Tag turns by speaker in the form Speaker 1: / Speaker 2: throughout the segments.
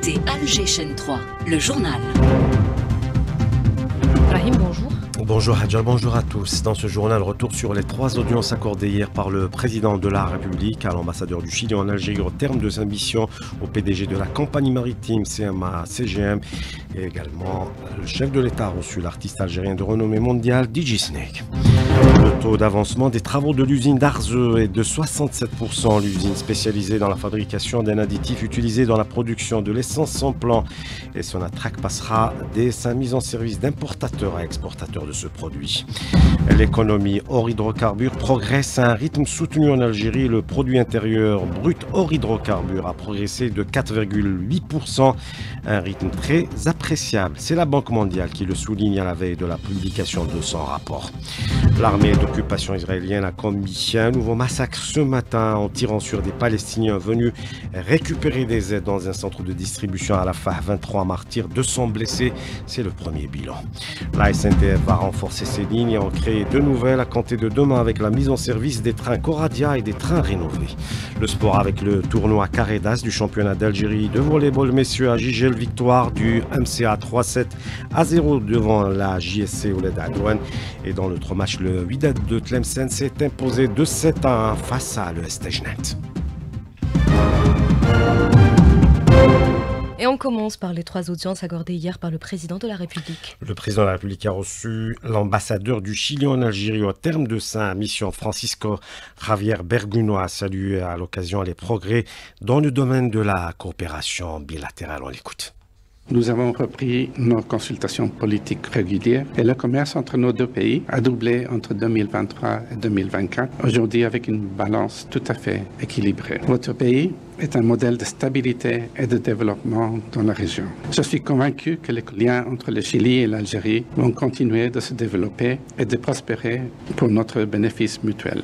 Speaker 1: écoutez Alger Chaîne 3, le journal.
Speaker 2: Brahim, bonjour.
Speaker 3: Bonjour Hadja, bonjour à tous. Dans ce journal, retour sur les 3 audiences accordées hier par le président de la République à l'ambassadeur du Chili en Algérie au terme de sa mission, au PDG de la compagnie maritime CMA CGM et également le chef de l'État a reçu l'artiste algérien de renommée mondiale DJ Snake. Le taux d'avancement des travaux de l'usine d'Arzeu est de 67%. L'usine spécialisée dans la fabrication d'un additif utilisé dans la production de l'essence sans plan et Sonatrach passera dès sa mise en service d'importateur à exportateur de ce produit. L'économie hors hydrocarbures progresse à un rythme soutenu en Algérie. Le produit intérieur brut hors hydrocarbures a progressé de 4,8%, un rythme très appréciable. C'est la Banque mondiale qui le souligne à la veille de la publication de son rapport. L'armée d'occupation israélienne a commis un nouveau massacre ce matin en tirant sur des Palestiniens venus récupérer des aides dans un centre de distribution à Rafah. 23 martyrs, 200 blessés, c'est le premier bilan. La SNCF va renforcer ses lignes et en créer de nouvelles à compter de demain avec la mise en service des trains Coradia et des trains rénovés. Le sport avec le tournoi Carré d'As du championnat d'Algérie de volleyball messieurs à Gigel, victoire du MCA 3-7-0 devant la JSC Ouled Adouane. Et dans l'autre match, le Wydad de Tlemcen s'est imposé 2-7-1 face à l'ES Tajnat.
Speaker 2: Et on commence par les 3 audiences accordées hier par le président de la République.
Speaker 3: Le président de la République a reçu l'ambassadeur du Chili en Algérie au terme de sa mission. Francisco Javier Berguno a salué à l'occasion les progrès dans le domaine de la coopération bilatérale. On l'écoute.
Speaker 4: Nous avons repris nos consultations politiques régulières et le commerce entre nos deux pays a doublé entre 2023 et 2024, aujourd'hui avec une balance tout à fait équilibrée. Votre pays est un modèle de stabilité et de développement dans la région. Je suis convaincu que les liens entre le Chili et l'Algérie vont continuer de se développer et de prospérer pour notre bénéfice mutuel.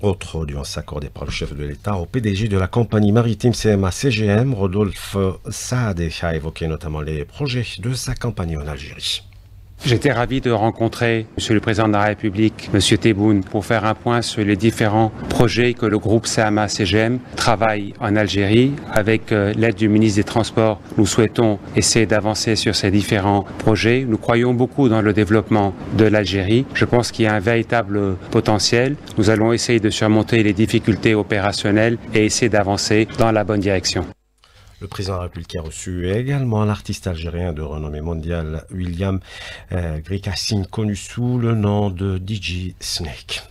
Speaker 3: Autre audience accordée par le chef de l'État au PDG de la compagnie maritime CMA CGM, Rodolphe Saadeh a évoqué notamment les projets de sa compagnie en Algérie.
Speaker 5: J'étais ravi de rencontrer Monsieur le Président de la République, Monsieur Tebboune, pour faire un point sur les différents projets que le groupe CMA-CGM travaille en Algérie. Avec l'aide du ministre des Transports, nous souhaitons essayer d'avancer sur ces différents projets. Nous croyons beaucoup dans le développement de l'Algérie. Je pense qu'il y a un véritable potentiel. Nous allons essayer de surmonter les difficultés opérationnelles et essayer d'avancer dans la bonne direction.
Speaker 3: Le président de la République a reçu également l'artiste algérien de renommée mondiale William Grikasin, connu sous le nom de DJ Snake.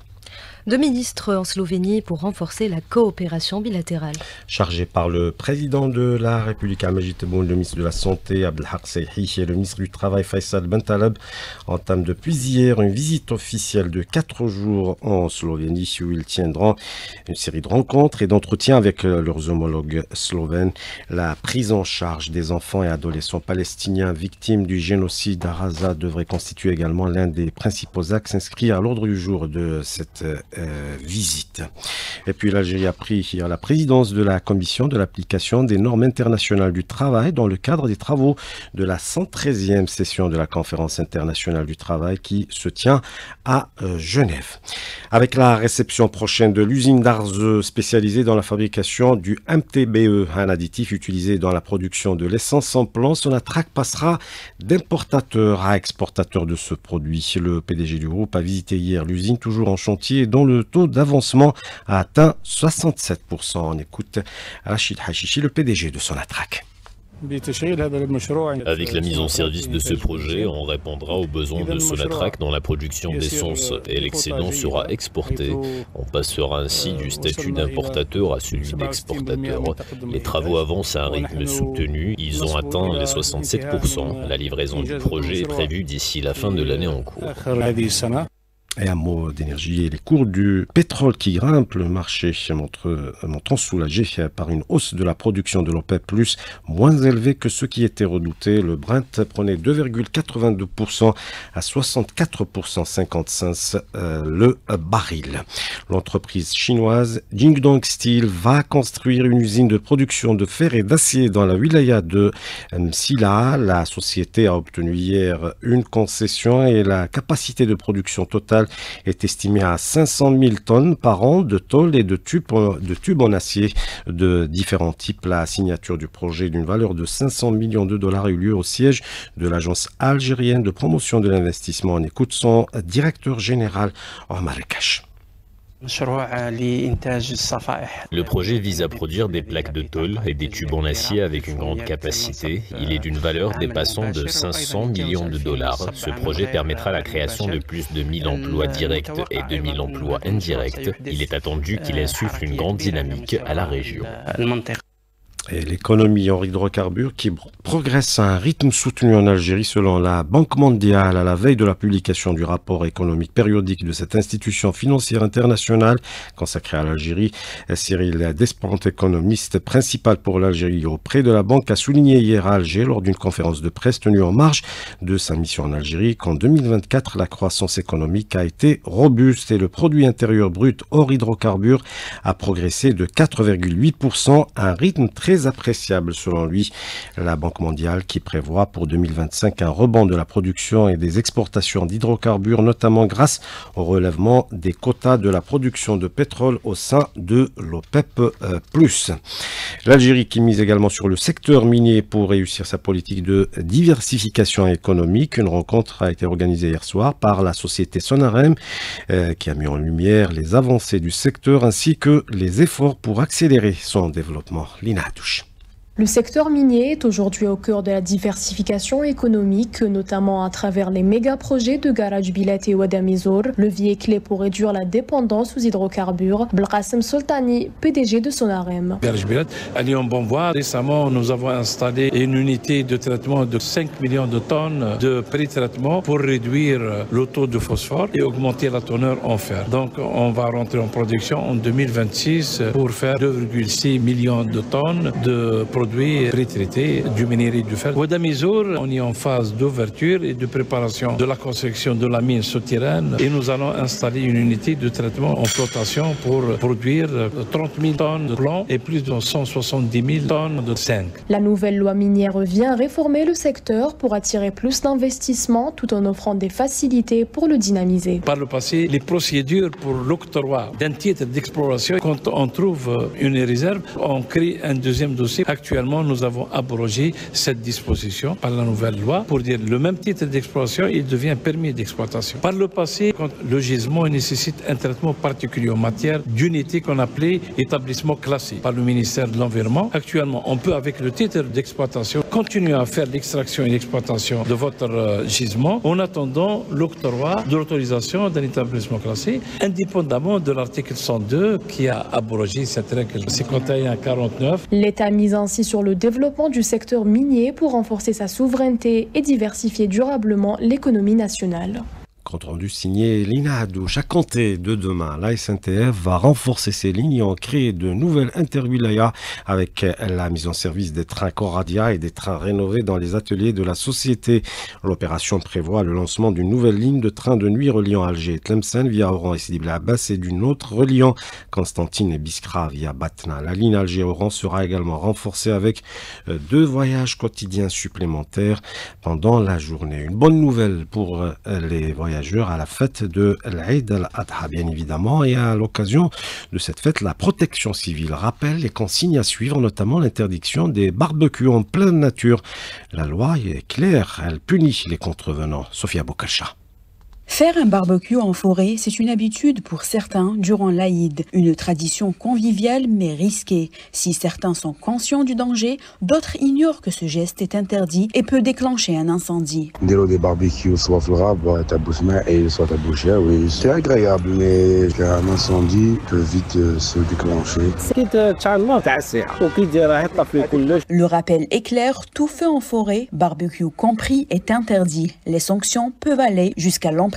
Speaker 2: 2 ministres en Slovénie pour renforcer la coopération bilatérale.
Speaker 3: Chargé par le président de la République, Majid Tebboune, le ministre de la Santé, Abdelhak Seyhi, et le ministre du Travail, Faisal Bentaleb, entament depuis hier une visite officielle de 4 jours en Slovénie où ils tiendront une série de rencontres et d'entretiens avec leurs homologues slovènes. La prise en charge des enfants et adolescents palestiniens victimes du génocide à Gaza devrait constituer également l'un des principaux axes inscrits à l'ordre du jour de cette visite. Et puis l'Algérie a pris hier la présidence de la commission de l'application des normes internationales du travail dans le cadre des travaux de la 113e session de la conférence internationale du travail qui se tient à Genève. Avec la réception prochaine de l'usine d'Arzeu spécialisée dans la fabrication du MTBE, un additif utilisé dans la production de l'essence sans plan, Sonatrach passera d'importateur à exportateur de ce produit. Le PDG du groupe a visité hier l'usine toujours en chantier dont le taux d'avancement a atteint 67%. On écoute Rachid Hachichi, le PDG de Sonatrach.
Speaker 6: Avec la mise en service de ce projet, on répondra aux besoins de Sonatrach dans la production d'essence et l'excédent sera exporté. On passera ainsi du statut d'importateur à celui d'exportateur. Les travaux avancent à un rythme soutenu, ils ont atteint les 67%. La livraison du projet est prévue d'ici la fin de l'année en cours.
Speaker 3: Et un mot d'énergie et les cours du pétrole qui grimpent, le marché montrant soulagé par une hausse de la production de l'OPEP+, moins élevée que ce qui était redouté. Le Brent prenait 2,82% à 64,55 le baril. L'entreprise chinoise Jingdong Steel va construire une usine de production de fer et d'acier dans la wilaya de Msila. La société a obtenu hier une concession et la capacité de production totale total est estimé à 500 000 tonnes par an de tôle et de tubes en acier de différents types. La signature du projet d'une valeur de 500 millions de dollars a eu lieu au siège de l'Agence algérienne de promotion de l'investissement. On écoute son directeur général Omar Kash.
Speaker 6: Le projet vise à produire des plaques de tôle et des tubes en acier avec une grande capacité. Il est d'une valeur dépassant de 500 millions de dollars. Ce projet permettra la création de plus de 1000 emplois directs et 2000 emplois indirects. Il est attendu qu'il insuffle une grande dynamique à la région.
Speaker 3: Et l'économie en hydrocarbures qui progresse à un rythme soutenu en Algérie selon la Banque mondiale à la veille de la publication du rapport économique périodique de cette institution financière internationale consacrée à l'Algérie. Cyril Despentes, économiste principal pour l'Algérie auprès de la banque, a souligné hier à Alger lors d'une conférence de presse tenue en marge de sa mission en Algérie qu'en 2024 la croissance économique a été robuste et le produit intérieur brut hors hydrocarbures a progressé de 4,8%, un rythme très appréciable selon lui. La Banque mondiale qui prévoit pour 2025 un rebond de la production et des exportations d'hydrocarbures, notamment grâce au relèvement des quotas de la production de pétrole au sein de l'OPEP+. L'Algérie qui mise également sur le secteur minier pour réussir sa politique de diversification économique. Une rencontre a été organisée hier soir par la société Sonarem qui a mis en lumière les avancées du secteur ainsi que les efforts pour accélérer son développement. Lina Touche.
Speaker 7: Le secteur minier est aujourd'hui au cœur de la diversification économique, notamment à travers les méga-projets de Garage Bilat et Ouadamizor, levier clé pour réduire la dépendance aux hydrocarbures. Belkacem Soltani, PDG de Sonarem.
Speaker 8: Garage Bilat, elle est en bonne voie. Récemment, nous avons installé une unité de traitement de 5 millions de tonnes de pré-traitement pour réduire le taux de phosphore et augmenter la teneur en fer. Donc, on va rentrer en production en 2026 pour faire 2,6 millions de tonnes de produits pré-traités du minerai du fer. Ouadamizor, on est en phase d'ouverture et de préparation de la construction de la mine souterraine et nous allons installer une unité de traitement en flotation pour produire 30 000 tonnes de plomb et plus de 170 000 tonnes de zinc.
Speaker 7: La nouvelle loi minière vient réformer le secteur pour attirer plus d'investissements tout en offrant des facilités pour le dynamiser.
Speaker 8: Par le passé, les procédures pour l'octroi d'un titre d'exploration, quand on trouve une réserve, on crée un deuxième dossier. Actuellement, nous avons abrogé cette disposition par la nouvelle loi pour dire le même titre d'exploitation, il devient permis d'exploitation. Par le passé, quand le gisement nécessite un traitement particulier en matière d'unité qu'on appelait établissement classé par le ministère de l'Environnement, actuellement, on peut avec le titre d'exploitation continuer à faire l'extraction et l'exploitation de votre gisement en attendant l'octroi de l'autorisation d'un établissement classé, indépendamment de l'article 102 qui a abrogé cette règle 51-49.
Speaker 7: L'État mise ainsi sur le développement du secteur minier pour renforcer sa souveraineté et diversifier durablement l'économie nationale.
Speaker 3: Compte rendu signé Lina Hadouche. À compter de demain, la SNTF va renforcer ses lignes et en créer de nouvelles interwilayas avec la mise en service des trains Coradia et des trains rénovés dans les ateliers de la société. L'opération prévoit le lancement d'une nouvelle ligne de train de nuit reliant Alger et Tlemcen via Oran et Sidi Bel Abbas et d'une autre reliant Constantine et Biskra via Batna. La ligne Alger-Oran sera également renforcée avec 2 voyages quotidiens supplémentaires pendant la journée. Une bonne nouvelle pour les voyageurs à la fête de l'Aïd al-Adha, bien évidemment, et à l'occasion de cette fête, la protection civile rappelle les consignes à suivre, notamment l'interdiction des barbecues en pleine nature. La loi est claire, elle punit les contrevenants. Sophia Bokacha.
Speaker 9: Faire un barbecue en forêt, c'est une habitude pour certains durant l'Aïd, une tradition conviviale mais risquée. Si certains sont conscients du danger, d'autres ignorent que ce geste est interdit et peut déclencher un incendie.
Speaker 10: Des barbecues soit florable, ta bouche et soit ta bouche, oui, c'est agréable, mais un incendie peut vite se déclencher.
Speaker 9: Le rappel est clair, tout feu en forêt, barbecue compris, est interdit. Les sanctions peuvent aller jusqu'à l'emprisonnement.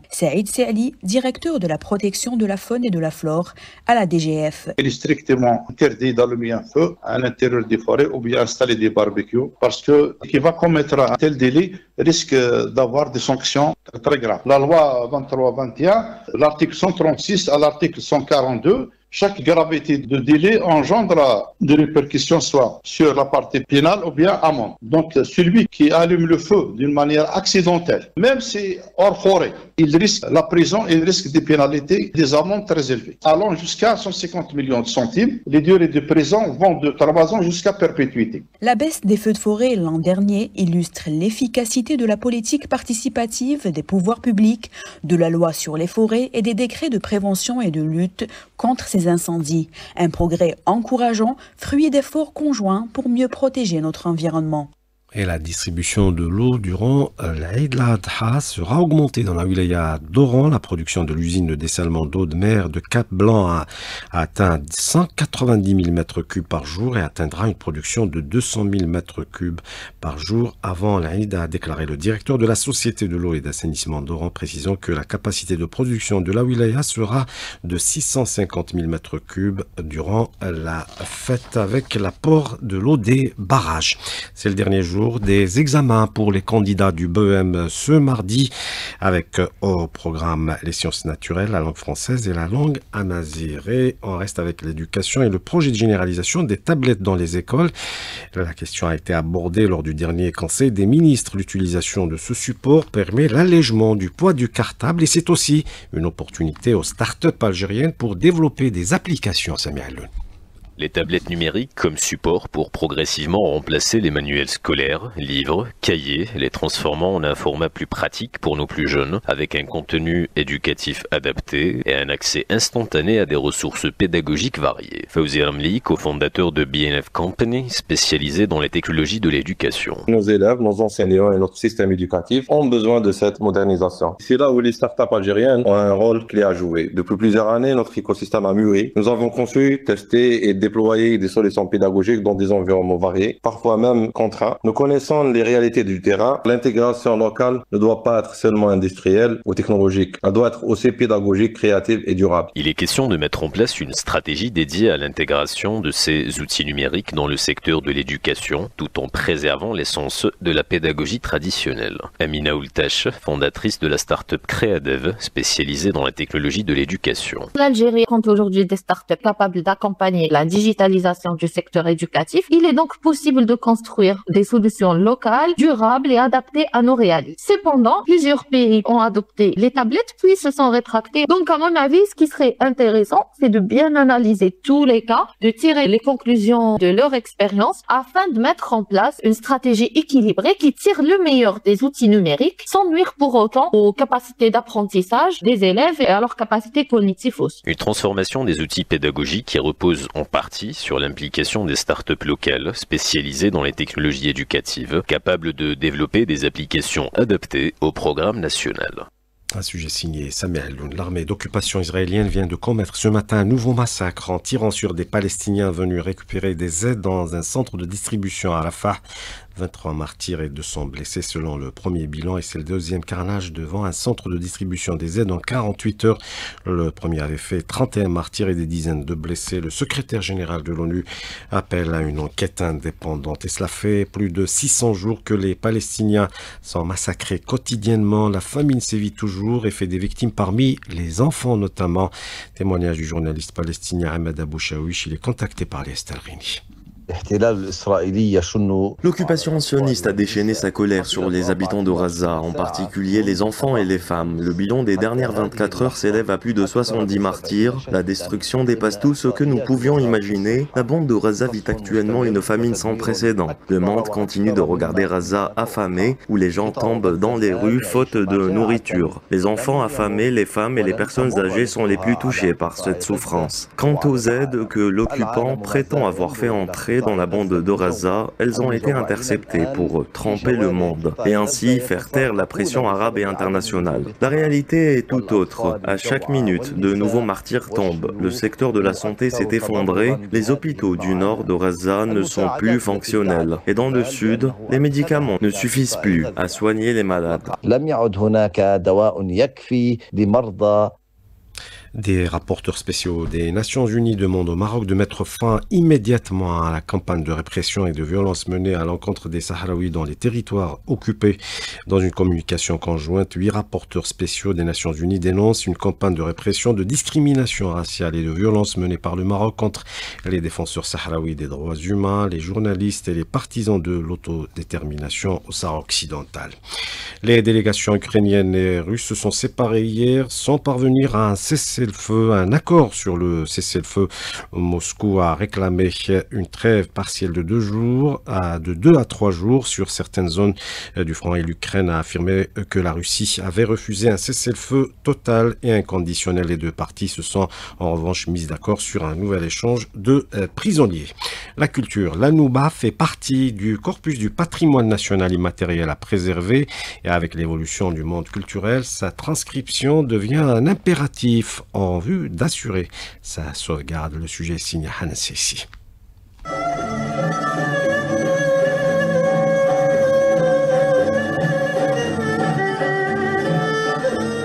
Speaker 9: Saïd Seali, directeur de la protection de la faune et de la flore à la DGF.
Speaker 11: Il est strictement interdit d'allumer un feu à l'intérieur des forêts ou bien installer des barbecues parce que qui va commettre un tel délit risque d'avoir des sanctions très graves. La loi 23-21, l'article 136 à l'article 142 chaque gravité de délai engendre des répercussions soit sur la partie pénale ou bien amende. Donc celui qui allume le feu d'une manière accidentelle, même si hors forêt, il risque la prison et il risque des pénalités, des amendes très élevées, allant jusqu'à 150 millions de centimes. Les durées de prison vont de 3 ans jusqu'à perpétuité.
Speaker 9: La baisse des feux de forêt l'an dernier illustre l'efficacité de la politique participative des pouvoirs publics, de la loi sur les forêts et des décrets de prévention et de lutte contre ces incendies. Un progrès encourageant, fruit d'efforts conjoints pour mieux protéger notre environnement.
Speaker 3: Et la distribution de l'eau durant l'Aïd al-Adha sera augmentée dans la wilaya d'Oran. La production de l'usine de dessalement d'eau de mer de Cap-Blanc a atteint 190 000 m3 par jour et atteindra une production de 200 000 m3 par jour avant l'Aïd, a déclaré le directeur de la Société de l'eau et d'assainissement d'Oran, précisant que la capacité de production de la wilaya sera de 650 000 m3 durant la fête avec l'apport de l'eau des barrages. C'est le dernier jour des examens pour les candidats du BEM ce mardi avec au programme les sciences naturelles, la langue française et la langue amazigh. On reste avec l'éducation et le projet de généralisation des tablettes dans les écoles. La question a été abordée lors du dernier Conseil des ministres. L'utilisation de ce support permet l'allègement du poids du cartable et c'est aussi une opportunité aux start-up algériennes pour développer des applications. Samia Alloun.
Speaker 6: Les tablettes numériques comme support pour progressivement remplacer les manuels scolaires, livres, cahiers, les transformant en un format plus pratique pour nos plus jeunes, avec un contenu éducatif adapté et un accès instantané à des ressources pédagogiques variées. Fawzi Ramli, cofondateur de BNF Company, spécialisé dans les technologies de l'éducation.
Speaker 12: Nos élèves, nos enseignants et notre système éducatif ont besoin de cette modernisation. C'est là où les startups algériennes ont un rôle clé à jouer. Depuis plusieurs années, notre écosystème a mûri. Nous avons conçu, testé et déployer des solutions pédagogiques dans des environnements variés, parfois même contraints. Nous connaissons les réalités du terrain. L'intégration locale ne doit pas être seulement industrielle ou technologique. Elle doit être aussi pédagogique, créative et durable.
Speaker 6: Il est question de mettre en place une stratégie dédiée à l'intégration de ces outils numériques dans le secteur de l'éducation, tout en préservant l'essence de la pédagogie traditionnelle. Amina Oultache, fondatrice de la start-up Créadev, spécialisée dans la technologie de l'éducation.
Speaker 13: L'Algérie compte aujourd'hui des startups capables d'accompagner la digitalisation du secteur éducatif. Il est donc possible de construire des solutions locales, durables et adaptées à nos réalités. Cependant, plusieurs pays ont adopté les tablettes puis se sont rétractés. Donc, à mon avis, ce qui serait intéressant, c'est de bien analyser tous les cas, de tirer les conclusions de leur expérience afin de mettre en place une stratégie équilibrée qui tire le meilleur des outils numériques sans nuire pour autant aux capacités d'apprentissage des élèves et à leurs capacités cognitives aussi.
Speaker 6: Une transformation des outils pédagogiques qui repose en partie sur l'implication des startups locales spécialisées dans les technologies éducatives, capables de développer des applications adaptées au programme national.
Speaker 3: Un sujet signé Samia Alloun. L'armée d'occupation israélienne vient de commettre ce matin un nouveau massacre en tirant sur des Palestiniens venus récupérer des aides dans un centre de distribution à Rafah. 23 martyrs et 200 blessés selon le premier bilan et c'est le deuxième carnage devant un centre de distribution des aides en 48 heures. Le premier avait fait 31 martyrs et des dizaines de blessés. Le secrétaire général de l'ONU appelle à une enquête indépendante et cela fait plus de 600 jours que les Palestiniens sont massacrés quotidiennement. La famine sévit toujours et fait des victimes parmi les enfants notamment. Témoignage du journaliste palestinien Ahmed Abou Shawish, il est contacté par les Estalrini.
Speaker 14: L'occupation sioniste a déchaîné sa colère sur les habitants de Gaza, en particulier les enfants et les femmes. Le bilan des dernières 24 heures s'élève à plus de 70 martyrs. La destruction dépasse tout ce que nous pouvions imaginer. La bande de Gaza vit actuellement une famine sans précédent. Le monde continue de regarder Gaza affamé, où les gens tombent dans les rues faute de nourriture. Les enfants affamés, les femmes et les personnes âgées sont les plus touchés par cette souffrance. Quant aux aides que l'occupant prétend avoir fait entrer dans la bande de Gaza, elles ont été interceptées pour tromper le monde et ainsi faire taire la pression arabe et internationale. La réalité est tout autre. À chaque minute, de nouveaux martyrs tombent. Le secteur de la santé s'est effondré. Les hôpitaux du nord de Gaza ne sont plus fonctionnels. Et dans le sud, les médicaments ne suffisent plus à soigner les malades.
Speaker 3: Des rapporteurs spéciaux des Nations Unies demandent au Maroc de mettre fin immédiatement à la campagne de répression et de violence menée à l'encontre des Sahraouis dans les territoires occupés. Dans une communication conjointe, 8 rapporteurs spéciaux des Nations Unies dénoncent une campagne de répression, de discrimination raciale et de violence menée par le Maroc contre les défenseurs sahraouis des droits humains, les journalistes et les partisans de l'autodétermination au Sahara occidental. Les délégations ukrainiennes et russes se sont séparées hier sans parvenir à un cessez-le-feu, un accord sur le cessez-le-feu. Moscou a réclamé une trêve partielle de 2 jours, de 2 à 3 jours sur certaines zones du front, et l'Ukraine a affirmé que la Russie avait refusé un cessez-le-feu total et inconditionnel. Les 2 parties se sont en revanche mises d'accord sur un nouvel échange de prisonniers. La culture, la Nouba fait partie du corpus du patrimoine national immatériel à préserver, et avec l'évolution du monde culturel, sa transcription devient un impératif en vue d'assurer sa sauvegarde. Le sujet est signé Hanan Sessi.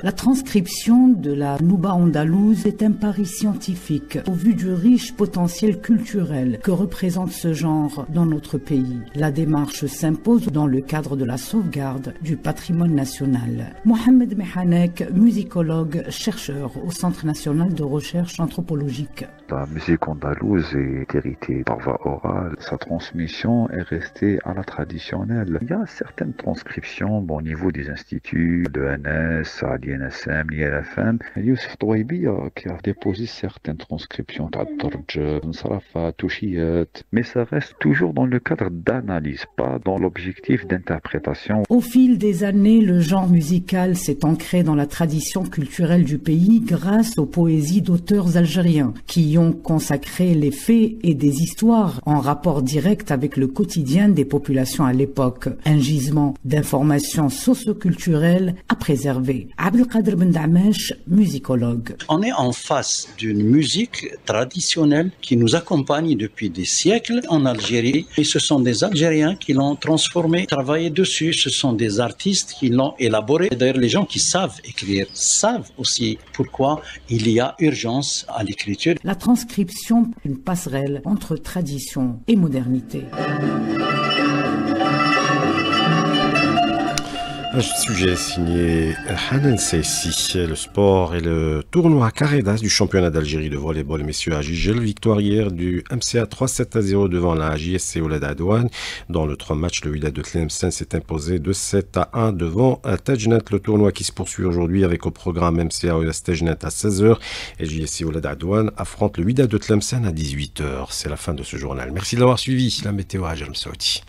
Speaker 15: La transcription de la Nouba andalouse est un pari scientifique au vu du riche potentiel culturel que représente ce genre dans notre pays. La démarche s'impose dans le cadre de la sauvegarde du patrimoine national. Mohamed Mehanek, musicologue, chercheur au Centre national de recherche anthropologique.
Speaker 16: La musique andalouse est héritée par voie orale. Sa transmission est restée à la traditionnelle. Il y a certaines transcriptions au niveau des instituts, de l'ENS, à l'INSM, l'IRFM. Youssef Touaibi qui a déposé certaines transcriptions, Ta'addarj, Nsarafa, Touchiyat, mais ça reste toujours dans le cadre d'analyse, pas dans l'objectif d'interprétation.
Speaker 15: Au fil des années, le genre musical s'est ancré dans la tradition culturelle du pays grâce aux poésies d'auteurs algériens qui ont consacré les faits et des histoires en rapport direct avec le quotidien des populations à l'époque. Un gisement d'informations socioculturelles à préserver. Abdelkader Ben Damesh, musicologue.
Speaker 17: On est en face d'une musique traditionnelle qui nous accompagne depuis des siècles en Algérie. Et ce sont des Algériens qui l'ont transformé, travaillé dessus. Ce sont des artistes qui l'ont élaboré. D'ailleurs, les gens qui savent écrire savent aussi pourquoi il y a urgence à l'écriture.
Speaker 15: La transcription, une passerelle entre tradition et modernité.
Speaker 3: Un sujet signé Hanan Sessi. Le sport et le tournoi Carredas du championnat d'Algérie de volleyball messieurs à Gigel. Victoire hier du MCA 3-7-0 devant la JSC Ouled Adouane. Dans le 3 matchs, le Wydad de Tlemcen s'est imposé de 7-1 devant Tajnet. Le tournoi qui se poursuit aujourd'hui avec au programme MCA Ouled Tajnet à 16h et JSC Ouled Adouane affronte le Wydad de Tlemcen à 18h. C'est la fin de ce journal. Merci de l'avoir suivi. La météo à Jerem Saouti.